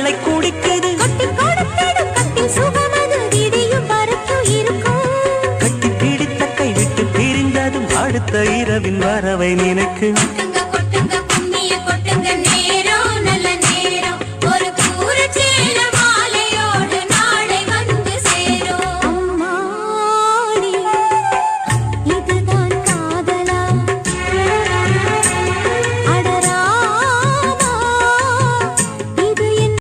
வெள்ளை குடிக்குது. கட்டி பிடித்த கை விட்டு பிரிந்ததும் அடுத்த இரவின் வரவை நினைக்கும்.